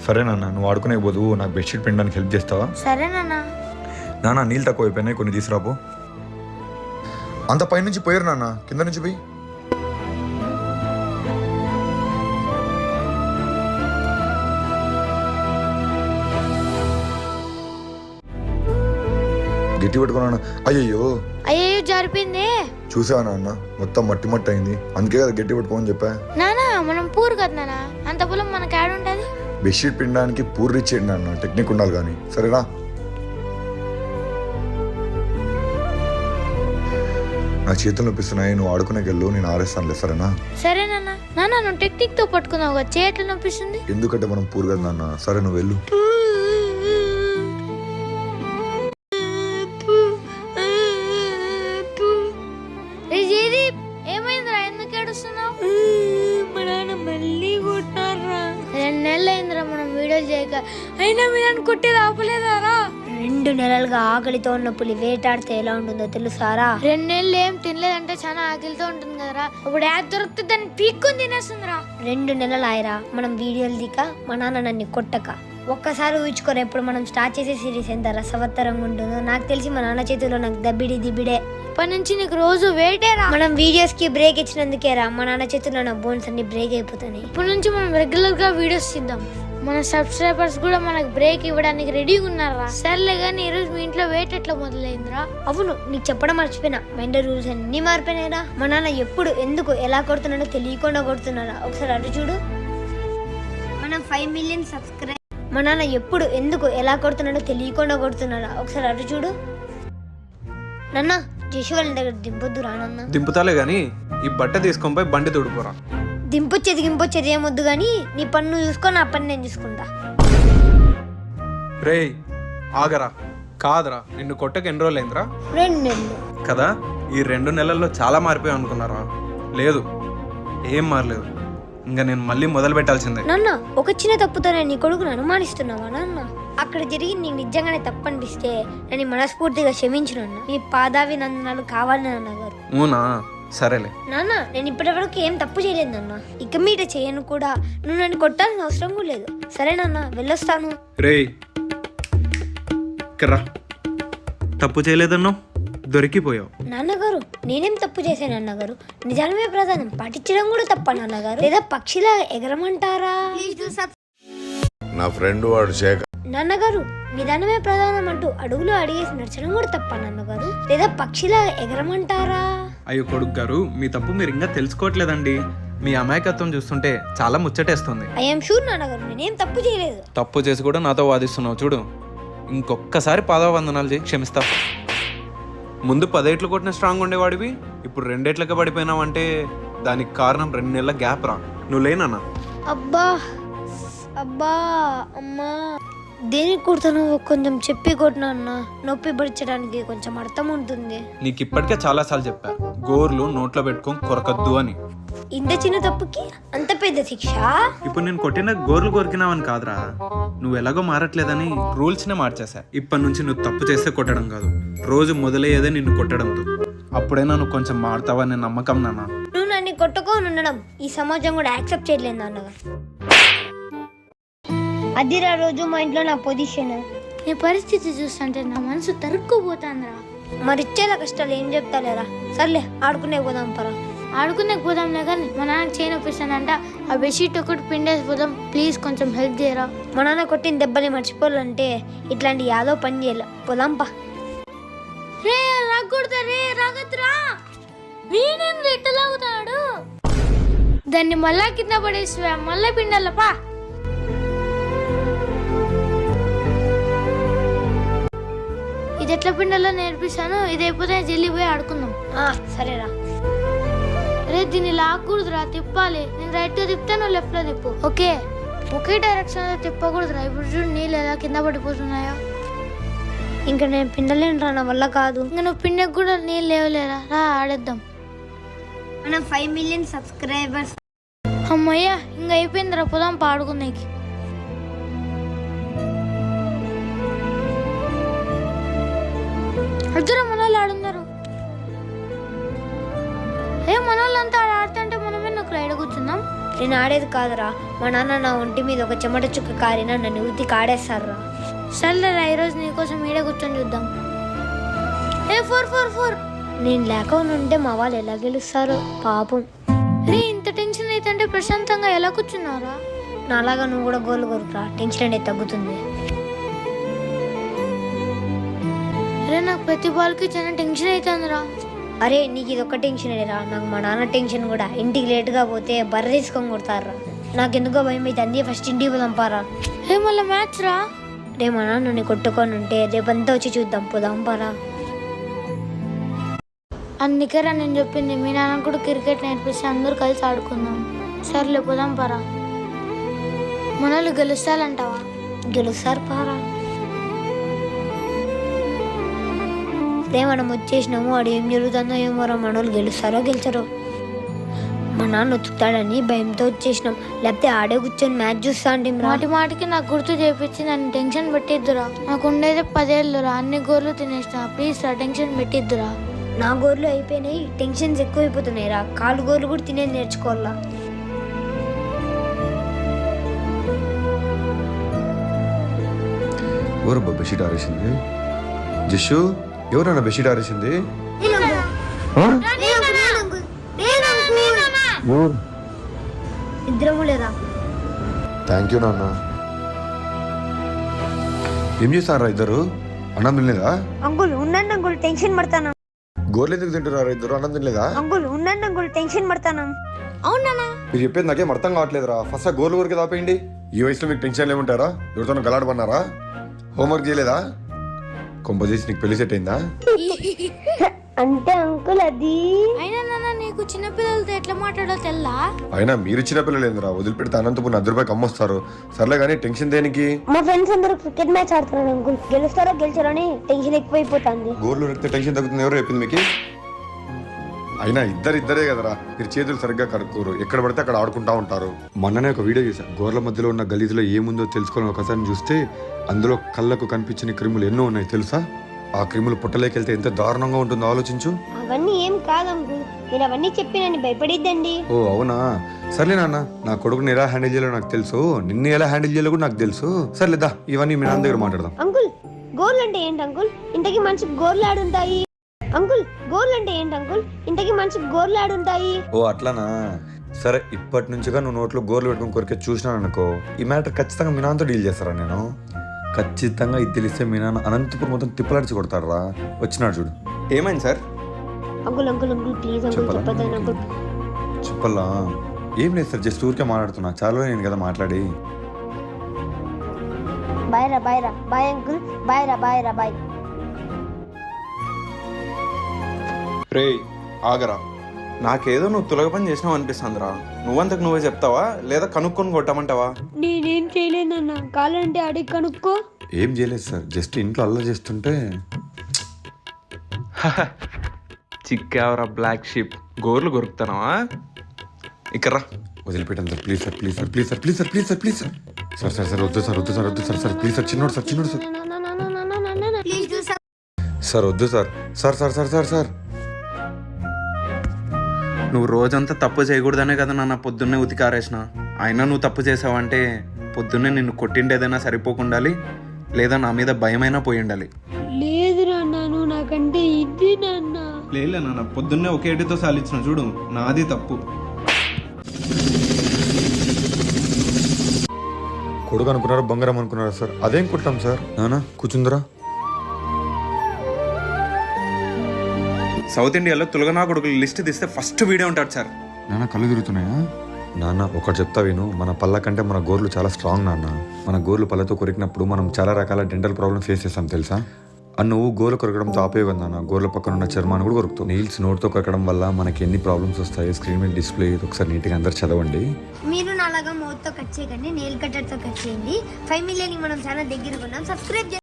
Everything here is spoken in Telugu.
సరే నాన్న, నువ్వు ఆడుకునే పోదు, నాకు బెడ్షీట్ పిండడానికి హెల్ప్ చేస్తావా? సరే నాన్న. నాన్న నీళ్ళు తక్కువ అయిపోయినాయి, కొన్ని తీసుకురాపో. అంత పైనుంచి పోయారు నాన్న, కింద నుంచి పోయి. గట్టి పట్టుకున్నాను. అయ్యయ్యో అయ్యో జారిపోయింది. చూసావా నాన్న, మొత్తం మట్టి మట్టి అయింది. అందుకే కదా గట్టి పట్టుకోమని చెప్పా. నానా మనం పూర్ కదా నాన్న, అంత పొలం మనకు యాడ్ ఉంటుంది. బెడ్షీట్ పిండడానికి పూర్రి ఇచ్చేయండి నాన్న, టెక్నిక్ ఉండాలి కానీ. సరేనా? నా చేతులు నొప్పిస్తున్నాయి, నువ్వు ఆడుకునే వెళ్ళు, నేను ఆరేస్తానులే. సరేనా? సరే నాన్న. నాన్న నువ్వు టెక్నిక్ తో పట్టుకున్నావు కదా, చేయట్లు నొప్పిస్తుంది. ఎందుకంటే మనం పూర్ కదా నాన్న. సరే నువ్వు వెళ్ళు. ఏమైందిరా, ఎందుకు ఏడుస్తున్నావు? మా నాన్న మళ్ళీ కొట్టారా. 2 నెలలు అయిందిరా మనం వీడియోలు చేయక, అయినా మీ నాన్న కొట్టేది ఆపలేదారా? 2 నెలలుగా ఆకలితో ఉన్న పులి వేటాడితే ఎలా ఉంటుందో తెలుసారా? 2 నెలలు ఏం తినలేదంటే చాలా ఆకలితో ఉంటుంది కదరా. ఇప్పుడు యాడ్ దొరికితే దాన్ని పీక్కొని తినేస్తుందిరా. 2 నెలలు ఆయరా మనం వీడియోలు దిక, మా నాన్న నన్ను కొట్టక. ఒక్కసారి ఊహించుకోరు ఎప్పుడు మనం స్టార్ట్ చేసే సిరీస్ ఎంత రసవత్తరంగా ఉంటుందో. నాకు తెలిసి మా నాన్న చేతిలో నాకు దిబిడే. ఇప్పటి నుంచి నీకు రోజు వేటేరా. మనం వీడియోస్ కి బ్రేక్ ఇచ్చినందుకేరా మా నాన్న చేతిలో నా బోన్స్ అన్ని బ్రేక్ అయిపోతాయి. ఇప్పటి నుంచి మనం రెగ్యులర్ గా వీడియోస్ తీద్దాం. మన సబ్స్క్రైబర్స్ కూడా మనకు బ్రేక్ ఇవ్వడానికి రెడీగా ఉన్నారా? సర్లే కానీ ఈరోజు మీ ఇంట్లో వెయిట్ ఎట్లా మొదలైందిరా? అవును, నీకు చెప్పడం మర్చిపోయినా, మెండర్ రూల్స్ అన్ని మారిపోయినాయిరా. మా నాన్న ఎప్పుడు ఎందుకు ఎలా కొడుతున్నాడో తెలియకుండా కొడుతున్నారా. ఒకసారి అటు చూడు. మనం 5 మిలియన్ సబ్స్క్రైబ్. మా నాన్న ఎప్పుడు ఎందుకు ఎలా కొడుతున్నాడో తెలియకుండా కొడుతున్నారా. ఒకసారి అటు చూడు. నాన్న జేషు వాళ్ళ దగ్గర దింపొద్దు రా నాన్న. దింపుతాలే గాని ఈ బట్ట తీసుకొని పోయి బండి తుడుపురా. దింపొచ్చేది ఏమొద్దు గాని నీ పన్ను నువ్వు చూసుకో, నా పని నేను చూసుకుంటా. రేయ్ ఆగరా. కాదురా, నిన్ను కొట్టక ఎన్ని రోజులు అయిందిరా? 2 నెలలు కదా. ఈ 2 నెలల్లో చాలా మారిపోయావు అనుకున్నారా? లేదు, ఏం మారలేదు. ఇంకా నేను మళ్ళీ మొదలు పెట్టాల్సిందే. నాన్న ఒక చిన్న తప్పుతోనే నీ కొడుకును అనుమానిస్తున్నావా నాన్న? అక్కడ జరిగి నీకు నిజంగానే తప్పు అనిపిస్తే నన్ను మనస్ఫూర్తిగా క్షమించు నాన్న. నీ పాదాభినందనాలు కావాలి నాన్నగారు. అవునా? సరేలే నాన్న, నేను ఇప్పటివరకు ఏం తప్పు చేయలేదు నాన్న, ఇక మీట చేయను కూడా. నువ్వు నన్ను కొట్టాల్సిన అవసరం కూడా లేదు. సరే నాన్న, వెళ్ళొస్తాను. రేయ్ కర్రా, తప్పు చేయలేదన్నావు, దొరికిపోయావు. నాన్నగారు నేనేం తప్పు చేశాను నాన్నగారు? నిజానమే ప్రధానం, పాటించడం కూడా తప్ప నాన్నగారు? లేదా పక్షిలా ఎగరమంటారా? నా ఫ్రెండ్ వాడు శేఖర్. నాన్నగారు నిదానమే ప్రధానం అంటూ అడుగులో అడిగేసి నడచడం కూడా తప్ప నాన్నగారు? లేదా పక్షిలా ఎగరమంటారా? అయ్యో కొడుకు గారు, మీ తప్పు మీరు ఇంకా తెలుసుకోవట్లేదండి. మీ అమాయకత్వం చూస్తుంటే చాలా ముచ్చటేస్తుంది. ఐఎమ్ షూర్ నాన్నగారు, నేనేం తప్పు చేయలేదు. తప్పు చేసి కూడా నాతో వాదిస్తున్నావు చూడు. ఇంకొక్కసారి పాదావందనాలు చేయి, క్షమిస్తా. ముందు 10 ఏట్లు కొట్టిన స్ట్రాంగ్ ఉండేవాడివి, ఇప్పుడు 2 ఏట్లకి పడిపోయినావంటే దానికి కారణం 2 నెలల గ్యాప్ రా. నువ్వు లేనన్నా. అబ్బా అబ్బా అమ్మా, దేనికి కొడుతున్నావు? కొంచెం చెప్పి కొట్టినా అన్న, నొప్పి పడించడానికి కొంచెం అర్థం ఉంటుంది. నీకు ఇప్పటికే చాలా సార్లు చెప్పా, గోర్లు నోట్లో పెట్టుకొని కొరకద్దు అని. ఇంత చిన్న తప్పుకి అంత పెద్ద శిక్ష? ఇప్పుడు నేను కొట్టిన గోర్లు కొరికినావని కాదురా, నువ్వు ఎలాగో మారట్లేదని రూల్స్ నే మార్చేసా. ఇప్పటి నుంచి నువ్వు తప్పు చేస్తే కొట్టడం కాదు, రోజు మొదలయ్యేదే నిన్ను కొట్టడంతో. అప్పుడైనా నువ్వు కొంచెం మారుతావని నమ్మకం నాన్న. నువ్వు నన్ను కొట్టుకొని ఉండడం ఈ సమాజం కూడా యాక్సెప్ట్ చేయలేదు నాన్నగా. అదిరా రోజు మా ఇంట్లో నా పొజిషన్. నీ పరిస్థితి చూస్తుంటే నా మనసు తరుక్కుపోతాందిరా. మరి ఇచ్చేలా కష్టాలు ఏం చెప్తాలేరా. సర్లే ఆడుకునే పోదాం పరా. ఆడుకునే పోదాంలే కానీ మా నాన్నకి చేయి నొప్పిస్తానంట. ఆ బెడ్షీట్ ఒకటి పిండేసి పోదాం ప్లీజ్, కొంచెం హెల్ప్ చేయరా. మా నాన్న కొట్టిన దెబ్బని మర్చిపోవాలంటే ఇట్లాంటి యాదో పని చేయాలి. పోదాంపా. రే రాకూడదా, రే రాగద్దురా. వీణేంద్ర ఎట్లా లాగుతాడు? దాన్ని మళ్ళా కింద పడేసి మళ్ళా పిండాలపా. ఇది ఎట్లా పిండాలో నేర్పిస్తాను, ఇది అయిపోతే జల్లి పోయి ఆడుకుందాం. సరేరా. రే దీన్ని లాక్కూడదురా, తిప్పాలి. నేను రైట్ లో తిప్తా, నువ్వు లెఫ్ట్ లో తిప్పు. ఓకే, ఒకే డైరెక్షన్ లో తిప్పకూడదురా. ఇప్పుడు చూడు నీళ్ళు ఎలా కింద పడిపోతున్నాయో. ఇంకా నేను పిండలేనురా, నా వల్ల కాదు. ఇంకా నువ్వు పిండకు కూడా నీళ్ళు లేవలేరా. రా ఆడేద్దాం. మనం 5 మిలియన్ సబ్స్క్రైబర్స్. అమ్మయ్యా, ఇంకా అయిపోయిందిరా, పోదాం పాడుకునేకి. అద్దరు మనోళ్ళు ఆడున్నారు. ఏ మనోళ్ళంతా ఆడుతుంటే మనమే నాకు రైడ్ కూర్చుందాం. నేను ఆడేది కాదురా. మా నాన్న నా ఒంటి మీద ఒక చెమట చుక్క కారినా నన్ను ఉత్తి కాడేస్తారా. సర్లేరా ఈరోజు నీకోసం ఈడే కూర్చొని చూద్దాం. ఏ 4 నేను లేకుండా ఉంటే మా వాళ్ళు ఎలా గెలుస్తారు పాపం. రే ఇంత టెన్షన్ అయితే ప్రశాంతంగా ఎలా కూర్చున్నారా? నాలాగా నువ్వు కూడా గోల్ కొరుకురా, టెన్షన్ అనేది తగ్గుతుంది. రే నాకు ప్రతి బాల్కి చాలా టెన్షన్ అవుతుందిరా. అరే నీకు ఇది ఒక్క టెన్షన్ రా, నాకు మా నాన్న టెన్షన్ కూడా. ఇంటికి లేటుగా పోతే బర్ర తీసుకొని కొడతారా. నాకెందుకో భయం అయితే అంది ఫస్ట్ ఇంటికి పోదాంపారా. రే మళ్ళీ మ్యాచ్ రా. రే మా నాన్నని కొట్టుకొని ఉంటే రేపంతా వచ్చి చూద్దాం పోదాంపారా. అందుకేరా నేను చెప్పింది, మీ నాన్న కూడా క్రికెట్ నేర్పిస్తే అందరూ కలిసి ఆడుకుందాం. సర్లే పోదాం పారా. మనల్ని గెలుస్తారంటావా? గెలుస్తారు పారా. రే మనం వచ్చేసినాము, వాడు ఏం జరుగుతుందో ఏమోరా. మనోళ్ళు గెలుస్తారో గెలిచారో. మా నాన్న వచ్చుతాడని భయంతో వచ్చేసినాం, లేకపోతే ఆడే కూర్చొని మ్యాచ్ చూస్తా అంటే మాటికి నాకు గుర్తు చేపించి నన్ను టెన్షన్ పెట్టిద్దురా. నాకు ఉండేదే 10 ఏళ్ళురా, అన్ని గోర్లు తినేసిన. ప్లీజ్ రా టెన్షన్ పెట్టిద్దురా. నా గోర్లు అయిపోయినాయి, టెన్షన్స్ ఎక్కువైపోతున్నాయి రా. కాలు గోర్లు కూడా తినేది నేర్చుకోవాలా. ఎవరు బెడ్షీట్ ఆరేసింది? జస్సు ఎవరన్నా బెడ్షీట్ ఆరేసింది? ఇద్దరము లేదా? థ్యాంక్ యూ నాన్న. ఏం చేస్తారా ఇద్దరు? అన్నం తినలేదా? అంకుల్ ఉండండి అంకుల్, టెన్షన్ పడతానా. గోర్లు ఎందుకు తింటున్నారా ఇద్దరు? అన్నం తినలేదా? అంకుల్ ఉండండి అంకుల్, టెన్షన్ పడతానా. అవునా? మీరు చెప్పేది నాకేం అర్థం కావట్లేదురా. ఫస్ట్ ఆ గోర్లు వరకు దాపేయండి. ఈ వయసులో మీకు టెన్షన్ ఏముంటారా? ఎవరితో గలాడబన్నారా? హోంవర్క్ చేయలేదా? కొంపజేసి నీకు పెళ్లి సెట్ అయిందా? అంటే అంకుల్ అది అయినా నాన్న నీకు చిన్నపిల్లలతో ఎట్లా మాట్లాడో తెల్లా? అయినా మీరు చిన్న పిల్లలు ఏందిరా? వదిలిపెడితే అనంతపురం 10 రూపాయలు అమ్మొస్తారు. సర్లే కానీ టెన్షన్ దేనికి? మా ఫ్రెండ్స్ అందరూ క్రికెట్ మ్యాచ్ ఆడుతున్నారు అంకుల్, గెలుస్తారో గెలిచారో అని టెన్షన్ ఎక్కువైపోతుంది. గోర్లు రెక్కితే టెన్షన్ తగ్గుతుంది. ఎవరు చెప్పింది మీకు? అయినా ఇద్దరే కదరా. మీరు చేతులు సరిగ్గా కడుక్కోరు, ఎక్కడ పడితే అక్కడ ఆడుకుంటా ఉంటారు. మొన్ననే ఒక వీడియో చూసా. గోర్ల మధ్యలో ఉన్న గలీజులో ఏముందో తెలుసుకోవాలని ఒకసారి చూస్తే అందులో కళ్ళకు కనిపించిన క్రిములు ఎన్నో ఉన్నాయి తెలుసా? ఆ క్రిములు పుట్టలేకెళ్తే ఎంత దారుణంగా ఉంటుందో ఆలోచించు. అవన్నీ ఏం కాదు అంకుల్, మీరు అవన్నీ చెప్పి నన్ను భయపడిద్దండి. ఓ అవునా? సర్లే నాన్న, నా కొడుకుని ఎలా హ్యాండిల్ చేయాలో నాకు తెలుసు, నిన్ను ఎలా హ్యాండిల్ చేయాలో కూడా నాకు తెలుసు. సర్లేదా ఇవన్నీ మీ నాన్న దగ్గర మాట్లాడదాం. అంకుల్ గోర్లు అంటే ఏంటి అంకుల్? ఇంతకీ మంచి గోర్లు ఆడుంటాయి. అంకుల్ గోర్లు అంటే ఏంటి అంకుల్? ఇంతకీ మంచి గోర్లు ఆడుంటాయి. ఓ అట్లానా? సరే ఇప్పటి నుంచిగా నువ్వు నోట్లో గోర్లు పెట్టుకుని కొరికే చూసినాను అనుకో, ఈ మ్యాటర్ ఖచ్చితంగా మీ నాన్నతో డీల్ చేస్తారా? నేను ఖచ్చితంగా ఇది తెలిస్తే మీ నాన్న అనంతపురం మొత్తం తిప్పలాడిచి కొడతారా. వచ్చినాడు చూడు. ఏమైంది sir? Uncle uncle uncle please uncle చెప్పొద్దండి అంకుల్. చెప్పల్లా? ఏం లేదు సార్, జస్ట్ ఊరికే మాట్లాడుతున్నా. చాలా నేను కదా మాట్లాడి. బాయ్ రా బాయ్ రా బాయ్ అంకుల్, బాయ్ రా బాయ్ రా బాయ్. రే ఆగరా, నాకేదో నువ్వు తులగ పని చేసినావు అనిపిస్తుందిరా. నువ్వంతకు నువ్వే చెప్తావా లేదా కనుక్కొని కొట్టమంటావా? నేనేం చేయలేదన్నా, కావాలంటే అడిగి కనుక్కో. ఏం చేయలేదు సార్, జస్ట్ ఇంట్లో అల్లరి చేస్తుంటే. చిక్కావరా బ్లాక్ షిప్, గోర్లు కొరుకుతానవా? ఇక్కడ వదిలిపెట్టాను sir, please sir, please sir, please sir, please sir, please sir, please sir. Sir sir sir వద్దు సార్, వద్దు సార్, వద్దు సార్, సార్ ప్లీజ్ సార్, చిన్నోడు సార్, చిన్నోడు సార్. సార్ వద్దు sir, sir sir sir sir sir. నువ్వు రోజంతా తప్పు చేయకూడదనే కదా నాన్న పొద్దున్నే ఉతికారేసిన. అయినా నువ్వు తప్పు చేసావంటే పొద్దున్నే నిన్ను కొట్టిండేదైనా సరిపోకుండాలి, లేదా నా మీద భయమైనా పోయి ఉండాలి. లేదు నాన్న, నాకంటే ఇది నాన్న. లేలే నాన్న, పొద్దున్నే ఒకేటితో సాలిచ్చిన చూడు, నాది తప్పు. కొడుకు అనుకున్నారా బంగారం అనుకున్నారా సార్? అదేం కొట్టాం సార్. నానా కూర్చుందరా. సౌత్ ఇండియాలో తులగనా కొడుకులు లిస్ట్ తీస్తే ఫస్ట్ వీడియో ఉంటాడు సార్. నాన్న కళ్ళు తిరుగుతున్నాయా? నాన్న ఒకటి చెప్తా విను, మన పళ్ళ కంటే మన గోర్లు చాలా స్ట్రాంగ్ నాన్న. మన గోర్లు పళ్ళతో కొరికినప్పుడు మనం చాలా రకాల డెంటల్ ప్రాబ్లమ్ ఫేస్ చేస్తాం తెలుసా? నువ్వు గోర్లు కొరకడంతో ఆపేయగం నాన్న, గోర్ల పక్కన ఉన్న చర్మాన్ని కూడా కొరుకుతావు. నీల్స్ నోట్తో కొరకడం వల్ల మనకి ఎన్ని ప్రాబ్లమ్స్ వస్తాయి స్క్రీన్ మీద డిస్ప్లే ఒకసారి నీట్గా అందరు చదవండి. మీరు నాలాగా మౌత్తో కట్ చేయకండి, నెయిల్ కట్టర్తో కట్ చేయండి. 5 మిలియన్ మనం చాలా దగ్గరగా ఉన్నాం. సబ్స్క్రైబ్